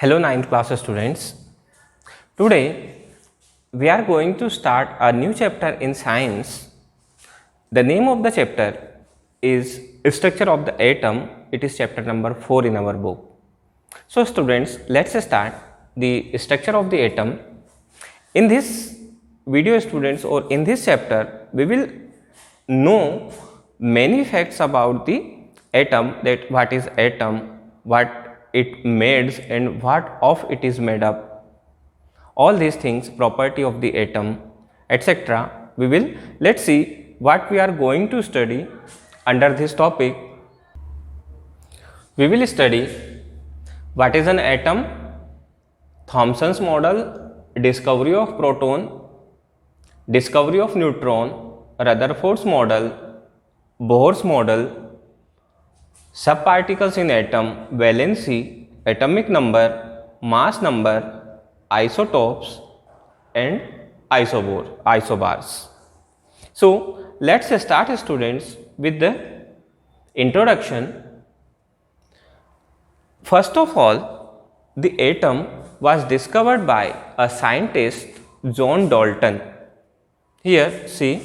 Hello 9th class students. Today we are going to start a new chapter in science. The name of the chapter is Structure of the Atom. It is chapter number 4 in our book. So students, let's start the structure of the atom. In this video students, or in this chapter, we will know many facts about the atom, that what is atom, what it made and what of it is made up, all these things, property of the atom, etc. Let's see what we are going to study under this topic. We will study what is an atom, Thomson's model, discovery of proton, discovery of neutron, Rutherford's model, Bohr's model, subparticles in atom, valency, atomic number, mass number, isotopes and isobars. So let's start students with the introduction. First of all, the atom was discovered by a scientist, John Dalton. Here see,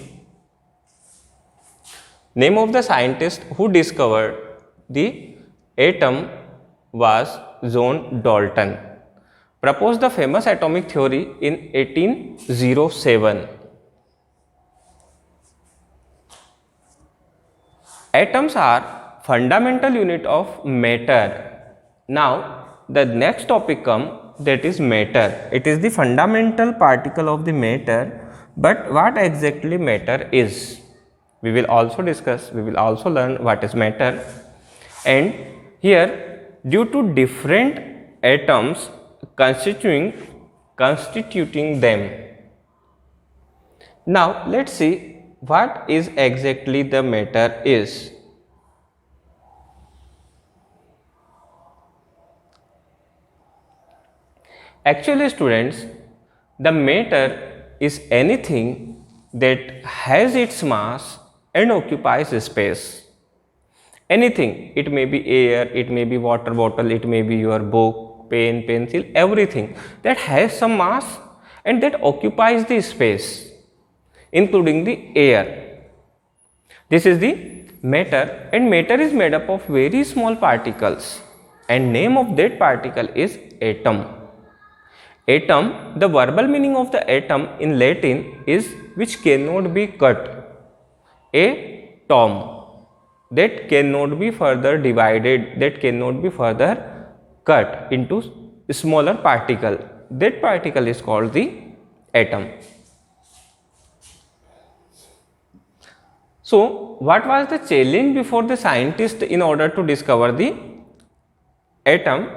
name of the scientist who discovered the atom was John Dalton. Proposed the famous atomic theory in 1807. Atoms are fundamental unit of matter. Now the next topic comes, that is matter. It is the fundamental particle of the matter, but what exactly matter is? We will also discuss, we will also learn what is matter. And here, due to different atoms constituting them. Now let's see what is exactly the matter is. Actually students, the matter is anything that has its mass and occupies space. Anything, it may be air, it may be water bottle, it may be your book, pen, pencil, everything that has some mass and that occupies the space, including the air. This is the matter, and matter is made up of very small particles, and name of that particle is atom. Atom, the verbal meaning of the atom in Latin is which cannot be cut. Atom, that cannot be further divided, that cannot be further cut into smaller particle. That particle is called the atom. So what was the challenge before the scientist in order to discover the atom?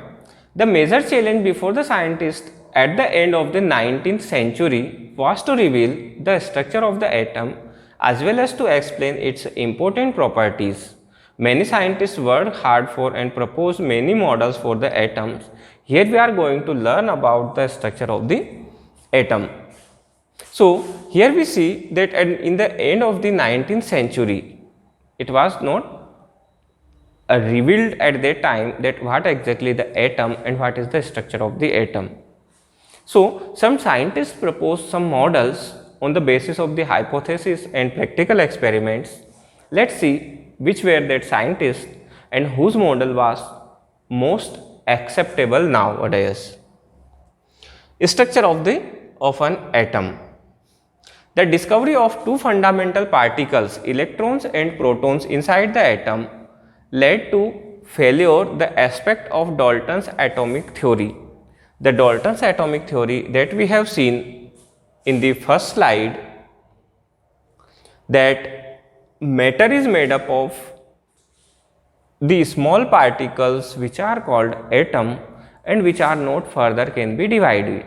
The major challenge before the scientist at the end of the 19th century was to reveal the structure of the atom as well as to explain its important properties. Many scientists worked hard for and proposed many models for the atoms. Here we are going to learn about the structure of the atom. So here we see that in the end of the 19th century, it was not revealed at that time that what exactly the atom and what is the structure of the atom. So some scientists proposed some models on the basis of the hypothesis and practical experiments. Let's see which were that scientists and whose model was most acceptable nowadays. Structure of an atom. The discovery of two fundamental particles, electrons and protons inside the atom, led to failure the aspect of Dalton's atomic theory. The Dalton's atomic theory that we have seen in the first slide, that matter is made up of the small particles which are called atom and which are not further can be divided.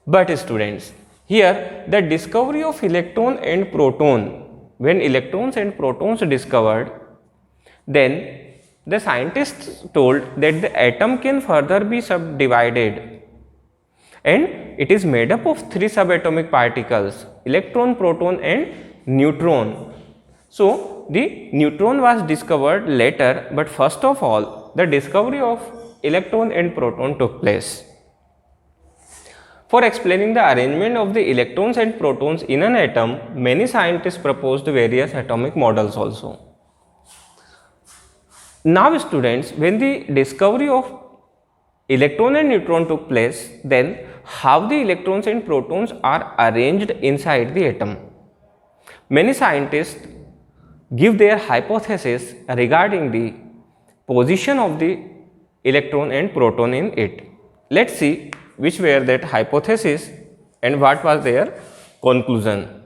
But students, here the discovery of electron and proton, when electrons and protons discovered, then the scientists told that the atom can further be subdivided and it is made up of three subatomic particles, electron, proton and neutron. So the neutron was discovered later, but first of all the discovery of electron and proton took place. For explaining the arrangement of the electrons and protons in an atom, many scientists proposed various atomic models also. Now students, when the discovery of electron and neutron took place, then how the electrons and protons are arranged inside the atom. Many scientists give their hypothesis regarding the position of the electron and proton in it. Let's see which were that hypothesis and what was their conclusion.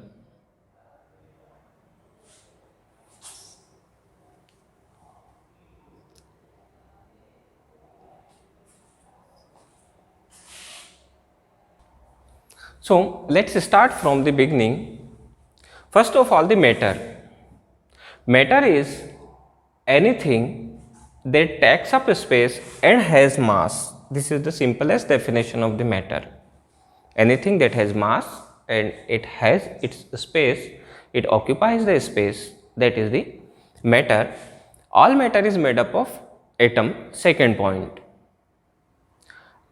So let's start from the beginning. First of all, the matter. Matter is anything that takes up space and has mass. This is the simplest definition of the matter. Anything that has mass and it has its space, it occupies the space, that is the matter. All matter is made up of atom. Second point.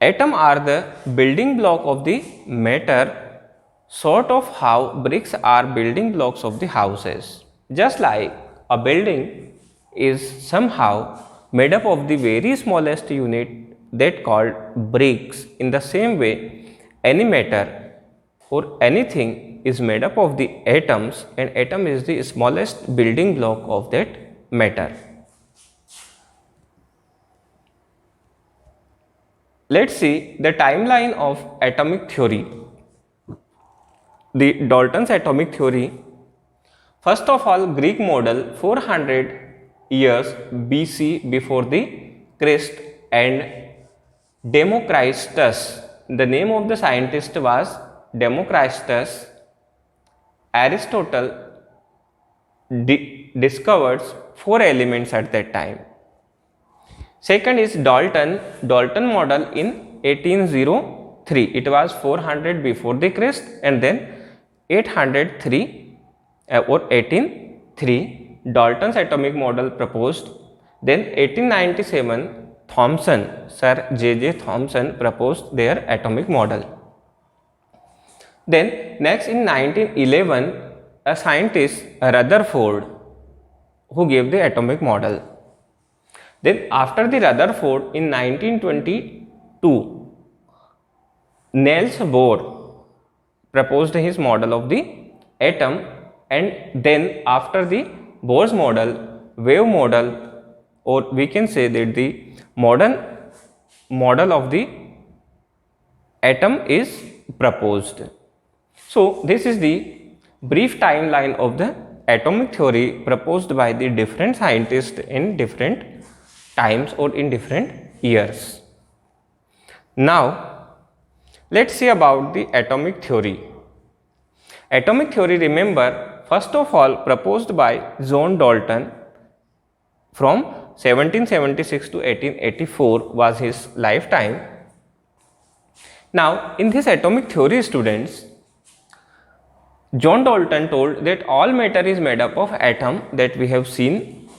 Atom are the building block of the matter, sort of how bricks are building blocks of the houses. Just like a building is somehow made up of the very smallest unit that called bricks, in the same way any matter or anything is made up of the atoms, and atom is the smallest building block of that matter. Let's see the timeline of atomic theory. The Dalton's atomic theory. First of all, Greek model 400 years BC before the Christ, and Democritus. The name of the scientist was Democritus. Aristotle discovered 4 elements at that time. Second is Dalton model in 1803. It was 400 before the Christ and then 803 or 1803 Dalton's atomic model proposed. Then 1897 Thomson, Sir J.J. Thomson proposed their atomic model. Then next in 1911 a scientist Rutherford who gave the atomic model. Then after the Rutherford in 1922 Niels Bohr proposed his model of the atom, and then after the Bohr's model, wave model, or we can say that the modern model of the atom is proposed. So this is the brief timeline of the atomic theory proposed by the different scientists in different times or in different years. Now let's see about the atomic theory. Atomic theory, remember, first of all proposed by John Dalton from 1776 to 1884 was his lifetime. Now in this atomic theory, students, John Dalton told that all matter is made up of atom, that we have seen.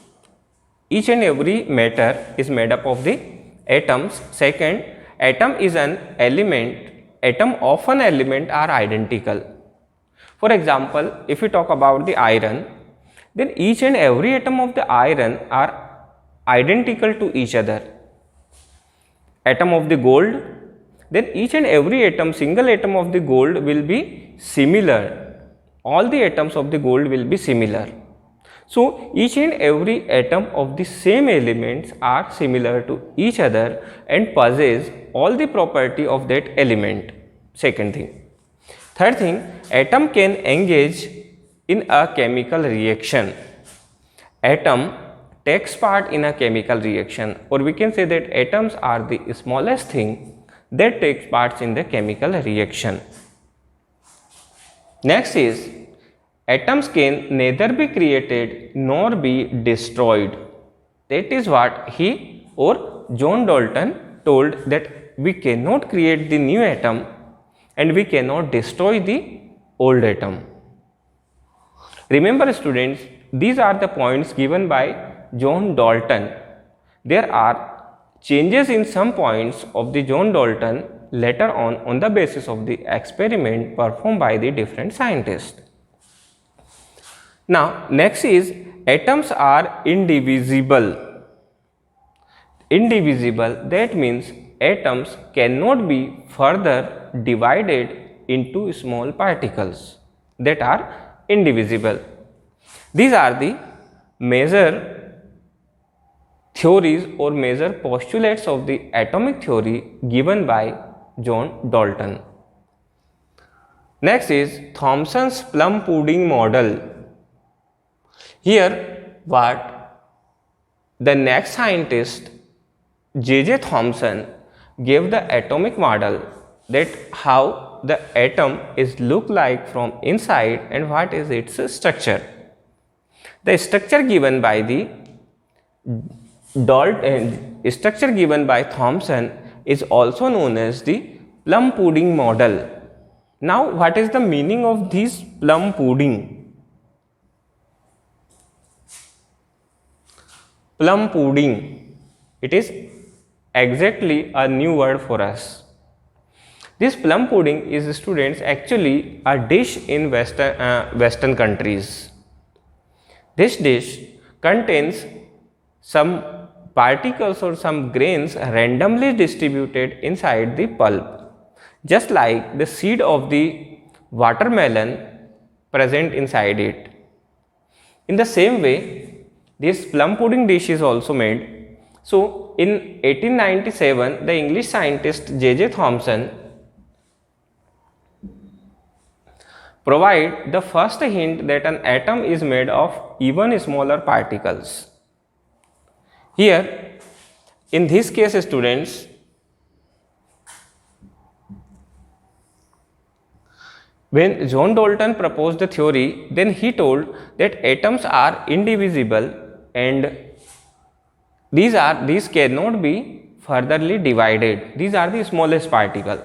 Each and every matter is made up of the atoms. Second, atom is an element. Atom of an element are identical. For example, if we talk about the iron, then each and every atom of the iron are identical to each other. Atom of the gold, then each and every atom, single atom of the gold will be similar. All the atoms of the gold will be similar. So each and every atom of the same elements are similar to each other and possess all the property of that element. Second thing. Third thing, atom can engage in a chemical reaction. Atom takes part in a chemical reaction, or we can say that atoms are the smallest thing that takes part in the chemical reaction. Next is, atoms can neither be created nor be destroyed. That is what he or John Dalton told, that we cannot create the new atom and we cannot destroy the old atom. Remember students, these are the points given by John Dalton. There are changes in some points of the John Dalton later on the basis of the experiment performed by the different scientists. Now, next is atoms are indivisible. Indivisible, that means atoms cannot be further divided into small particles that are indivisible. These are the major theories or major postulates of the atomic theory given by John Dalton. Next is Thomson's plum pudding model. Here what the next scientist J.J. Thomson gave the atomic model, that how the atom is look like from inside and what is its structure. The structure given by the structure given by Thomson is also known as the plum pudding model. Now, what is the meaning of this plum pudding? Plum pudding, it is exactly a new word for us. This plum pudding is, students, actually a dish in Western countries. This dish contains some particles or some grains randomly distributed inside the pulp, just like the seed of the watermelon present inside it. In the same way, this plum pudding dish is also made. So, in 1897, the English scientist J.J. Thomson provide the first hint that an atom is made of even smaller particles. Here, in this case, students, when John Dalton proposed the theory, then he told that atoms are indivisible and these cannot be furtherly divided. These are the smallest particle.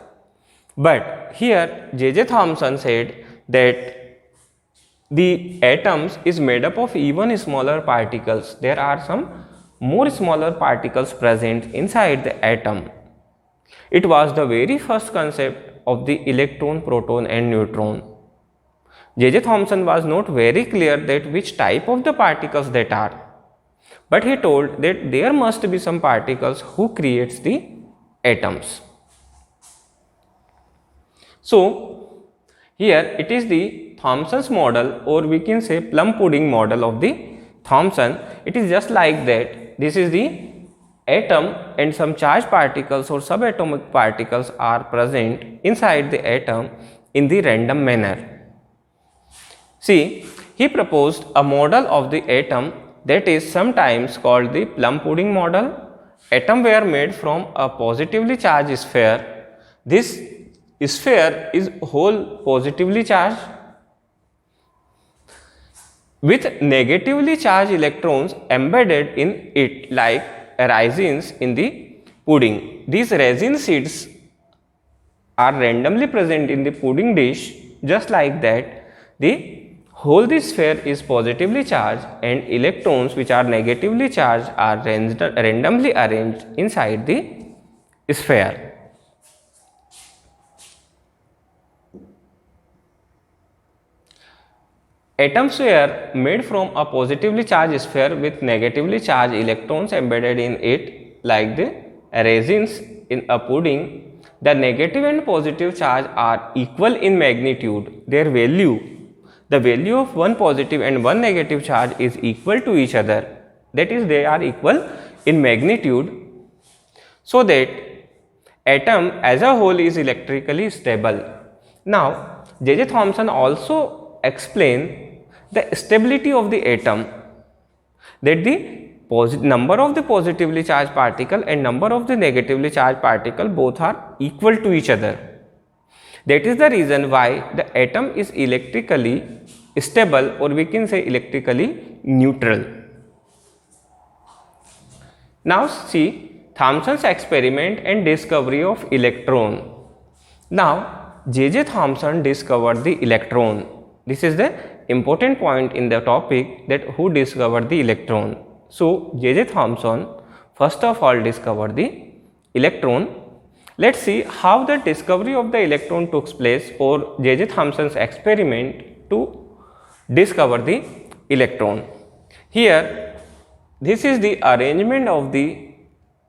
But here J.J. Thomson said that the atoms is made up of even smaller particles. There are some more smaller particles present inside the atom. It was the very first concept of the electron, proton and neutron. J.J. Thomson was not very clear that which type of the particles that are, but he told that there must be some particles who creates the atoms. So, here it is the Thomson's model, or we can say plum pudding model of the Thomson. It is just like that. This is the atom and some charged particles or subatomic particles are present inside the atom in the random manner. See, he proposed a model of the atom that is sometimes called the plum pudding model. Atoms were made from a positively charged sphere. This sphere is whole positively charged with negatively charged electrons embedded in it, like raisins in the pudding. These raisin seeds are randomly present in the pudding dish. Just like that, the whole sphere is positively charged and electrons which are negatively charged are randomly arranged inside the sphere. Atoms were made from a positively charged sphere with negatively charged electrons embedded in it, like the raisins in a pudding. The negative and positive charge are equal in magnitude. Their value, the value of one positive and one negative charge is equal to each other. That is, they are equal in magnitude, so that atom as a whole is electrically stable. Now, J.J. Thomson also explained the stability of the atom, that the number of the positively charged particle and number of the negatively charged particle both are equal to each other. That is the reason why the atom is electrically stable, or we can say electrically neutral. Now see Thomson's experiment and discovery of electron. Now J.J. Thomson discovered the electron. This is the important point in the topic, that who discovered the electron. So J.J. Thomson first of all discovered the electron. Let's see how the discovery of the electron took place for J.J. Thomson's experiment to discover the electron. Here, this is the arrangement of the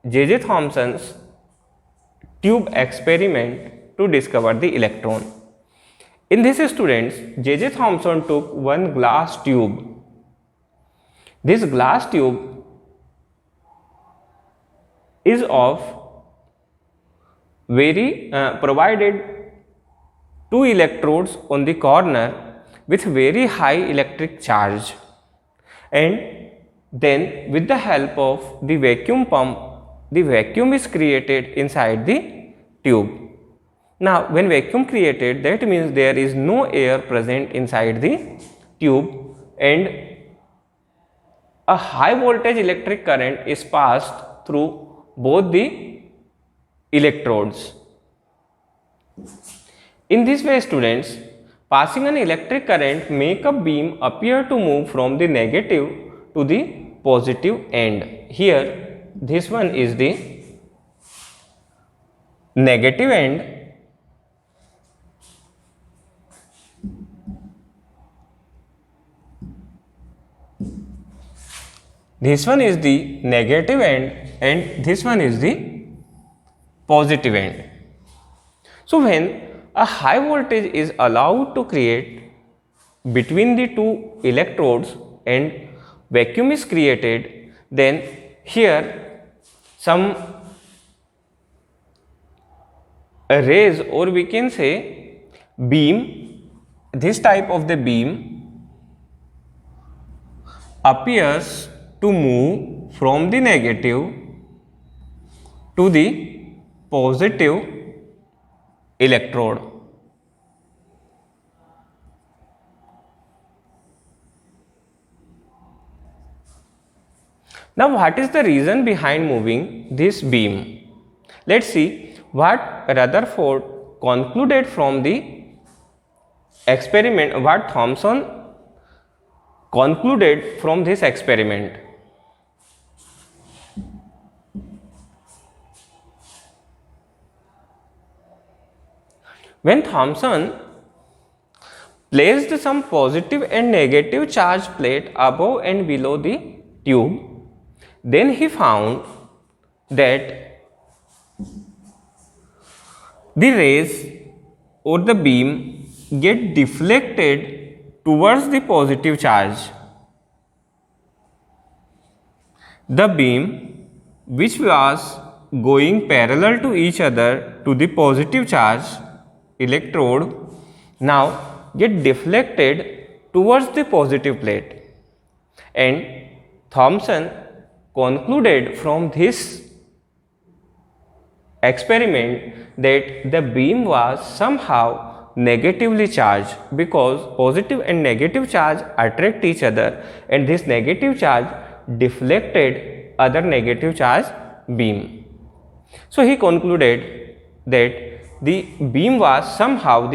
J.J. Thomson's tube experiment to discover the electron. In this, students, J.J. Thomson took one glass tube. This glass tube is of provided two electrodes on the corner with very high electric charge, and then with the help of the vacuum pump, the vacuum is created inside the tube. Now, when vacuum created, that means there is no air present inside the tube, and a high voltage electric current is passed through both the electrodes. In this way, students, passing an electric current make a beam appear to move from the negative to the positive end. Here, this one is the negative end, this one is the negative end, and this one is the positive end. So, when a high voltage is allowed to create between the two electrodes and vacuum is created, then here some rays, or we can say beam, this type of the beam appears to move from the negative to the positive electrode. Now, what is the reason behind moving this beam? Let's see what Rutherford concluded from the experiment, what Thomson concluded from this experiment. When Thomson placed some positive and negative charge plate above and below the tube, then he found that the rays or the beam get deflected towards the positive charge. The beam which was going parallel to each other to the positive charge electrode now get deflected towards the positive plate, and Thomson concluded from this experiment that the beam was somehow negatively charged, because positive and negative charge attract each other, and this negative charge deflected other negative charge beam. So, he concluded that the beam was somehow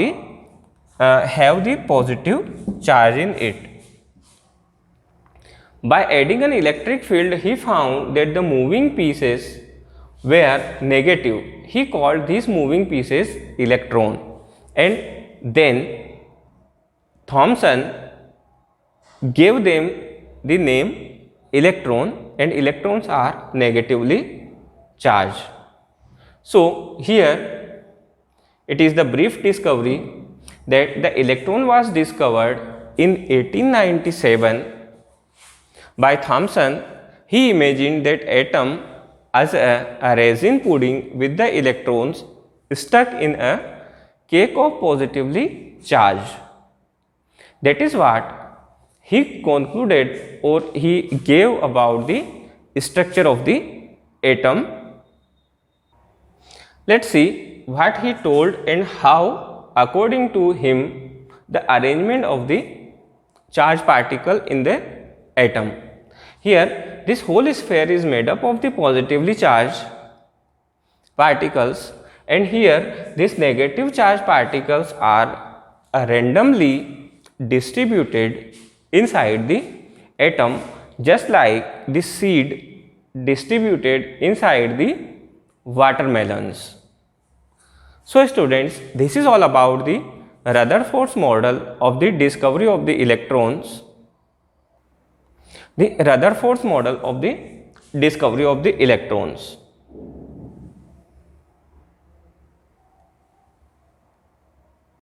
have the positive charge in it. By adding an electric field, he found that the moving pieces were negative. He called these moving pieces electron, and then Thomson gave them the name electron, and electrons are negatively charged. So, here it is the brief discovery that the electron was discovered in 1897 by Thomson. He imagined that atom as a resin pudding with the electrons stuck in a cake of positively charged. That is what he concluded, or he gave about the structure of the atom. Let's see what he told and how, according to him, the arrangement of the charged particle in the atom. Here, this whole sphere is made up of the positively charged particles, and here these negative charged particles are randomly distributed inside the atom, just like the seed distributed inside the watermelons. So students, this is all about the Rutherford's model of the discovery of the electrons. The Rutherford's model of the discovery of the electrons.